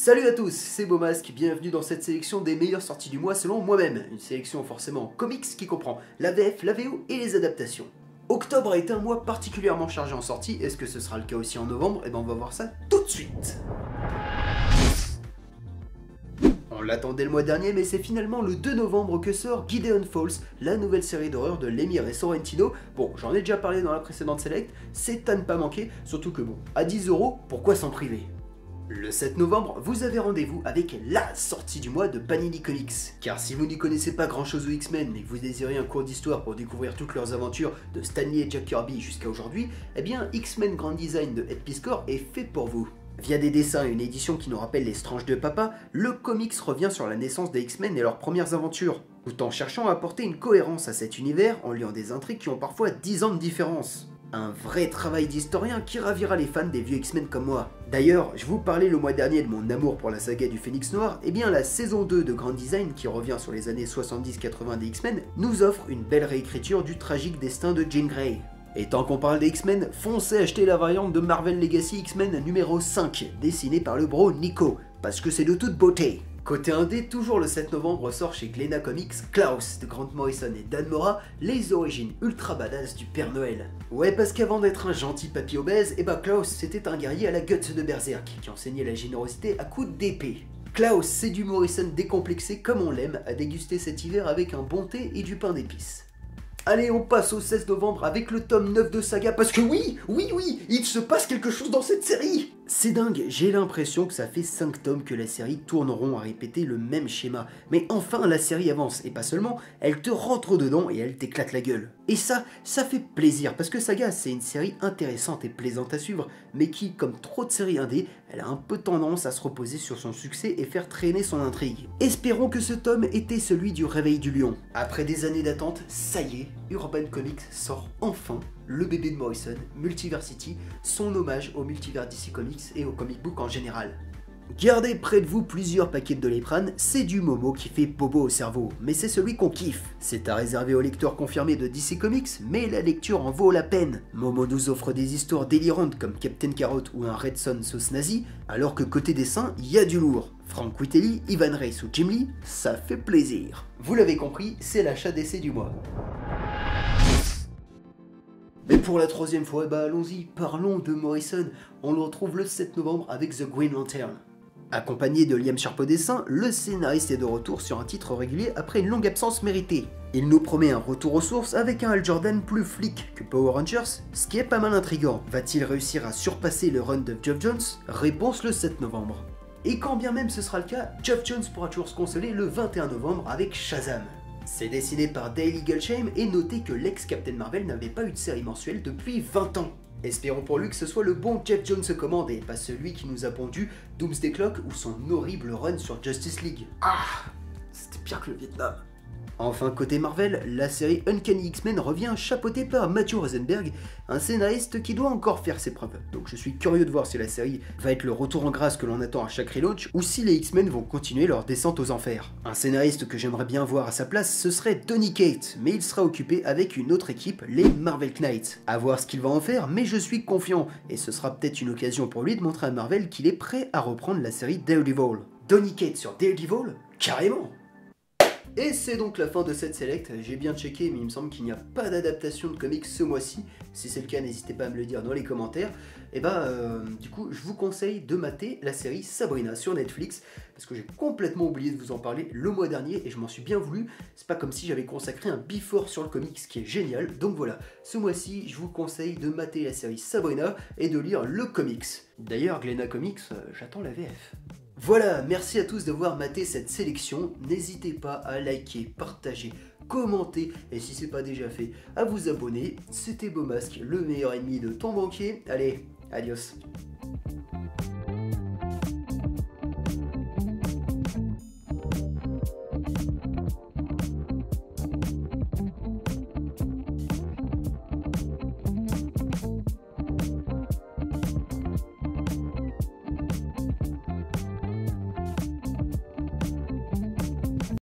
Salut à tous, c'est Beaumasque, bienvenue dans cette sélection des meilleures sorties du mois selon moi-même. Une sélection forcément comics qui comprend la VF, la VO et les adaptations. Octobre a été un mois particulièrement chargé en sorties, est-ce que ce sera le cas aussi en novembre? Eh ben on va voir ça tout de suite. On l'attendait le mois dernier, mais c'est finalement le 2 novembre que sort Gideon Falls, la nouvelle série d'horreur de Lemire et Sorrentino. Bon, j'en ai déjà parlé dans la précédente Select, c'est à ne pas manquer, surtout que bon, à 10 €, pourquoi s'en priver? Le 7 novembre, vous avez rendez-vous avec LA sortie du mois de Panini Comics. Car si vous n'y connaissez pas grand chose aux X-Men mais que vous désirez un cours d'histoire pour découvrir toutes leurs aventures de Stan Lee et Jack Kirby jusqu'à aujourd'hui, eh bien X-Men Grand Design de Ed Piskor est fait pour vous. Via des dessins et une édition qui nous rappelle les Stranges de Papa, le comics revient sur la naissance des X-Men et leurs premières aventures, tout en cherchant à apporter une cohérence à cet univers en liant des intrigues qui ont parfois 10 ans de différence. Un vrai travail d'historien qui ravira les fans des vieux X-Men comme moi. D'ailleurs, je vous parlais le mois dernier de mon amour pour la saga du Phénix Noir, et bien la saison 2 de Grand Design, qui revient sur les années 70-80 des X-Men, nous offre une belle réécriture du tragique destin de Jean Grey. Et tant qu'on parle des X-Men, foncez acheter la variante de Marvel Legacy X-Men numéro 5, dessinée par le bro Nico, parce que c'est de toute beauté. Côté indé, toujours le 7 novembre sort chez Glénat Comics Klaus de Grant Morrison et Dan Mora, les origines ultra badass du Père Noël. Ouais, parce qu'avant d'être un gentil papy obèse, Klaus c'était un guerrier à la guts de Berserk, qui enseignait la générosité à coups d'épée. Klaus, c'est du Morrison décomplexé comme on l'aime, à déguster cet hiver avec un bon thé et du pain d'épices. Allez, on passe au 16 novembre avec le tome 9 de Saga, parce que oui, il se passe quelque chose dans cette série. C'est dingue, j'ai l'impression que ça fait 5 tomes que la série tourneront à répéter le même schéma. Mais enfin, la série avance, et pas seulement, elle te rentre dedans et elle t'éclate la gueule. Et ça fait plaisir, parce que Saga, c'est une série intéressante et plaisante à suivre, mais qui, comme trop de séries indées, elle a un peu tendance à se reposer sur son succès et faire traîner son intrigue. Espérons que ce tome était celui du Réveil du Lion. Après des années d'attente, ça y est, Urban Comics sort enfin le bébé de Morrison, Multiversity, son hommage au multivers DC Comics et au comic book en général. Gardez près de vous plusieurs paquets de Doliprane, c'est du Momo qui fait bobo au cerveau, mais c'est celui qu'on kiffe. C'est à réserver aux lecteurs confirmés de DC Comics, mais la lecture en vaut la peine. Momo nous offre des histoires délirantes comme Captain Carrot ou un Red Son sauce nazi, alors que côté dessin, il y a du lourd. Frank Quitely, Ivan Reis ou Jim Lee, ça fait plaisir. Vous l'avez compris, c'est l'achat d'essai du mois. Mais pour la troisième fois, allons-y, parlons de Morrison. On le retrouve le 7 novembre avec The Green Lantern. Accompagné de Liam Sharp au dessin, le scénariste est de retour sur un titre régulier après une longue absence méritée. Il nous promet un retour aux sources avec un Hal Jordan plus flic que Power Rangers, ce qui est pas mal intriguant. Va-t-il réussir à surpasser le run de Geoff Johns? Réponse le 7 novembre. Et quand bien même ce sera le cas, Geoff Johns pourra toujours se consoler le 21 novembre avec Shazam. C'est dessiné par Dale Eaglesham et notez que l'ex-Captain Marvel n'avait pas eu de série mensuelle depuis 20 ans. Espérons pour lui que ce soit le bon Geoff Johns se commande et pas celui qui nous a pondu Doomsday Clock ou son horrible run sur Justice League. Ah, c'était pire que le Vietnam. Enfin, côté Marvel, la série Uncanny X-Men revient chapeautée par Matthew Rosenberg, un scénariste qui doit encore faire ses preuves. Donc je suis curieux de voir si la série va être le retour en grâce que l'on attend à chaque relaunch, ou si les X-Men vont continuer leur descente aux enfers. Un scénariste que j'aimerais bien voir à sa place, ce serait Donny Cates, mais il sera occupé avec une autre équipe, les Marvel Knights. À voir ce qu'il va en faire, mais je suis confiant, et ce sera peut-être une occasion pour lui de montrer à Marvel qu'il est prêt à reprendre la série Daredevil. Donny Cates sur Daredevil? Carrément! Et c'est donc la fin de cette select, j'ai bien checké mais il me semble qu'il n'y a pas d'adaptation de comics ce mois-ci. Si c'est le cas, n'hésitez pas à me le dire dans les commentaires. Et du coup, je vous conseille de mater la série Sabrina sur Netflix, parce que j'ai complètement oublié de vous en parler le mois dernier et je m'en suis bien voulu. C'est pas comme si j'avais consacré un before sur le comics qui est génial, donc voilà. Ce mois-ci, je vous conseille de mater la série Sabrina et de lire le comics. D'ailleurs, Glénat Comics, j'attends la VF. Voilà, merci à tous d'avoir maté cette sélection, n'hésitez pas à liker, partager, commenter, et si c'est pas déjà fait, à vous abonner. C'était Beaumasque, le meilleur ennemi de ton banquier. Allez, adios.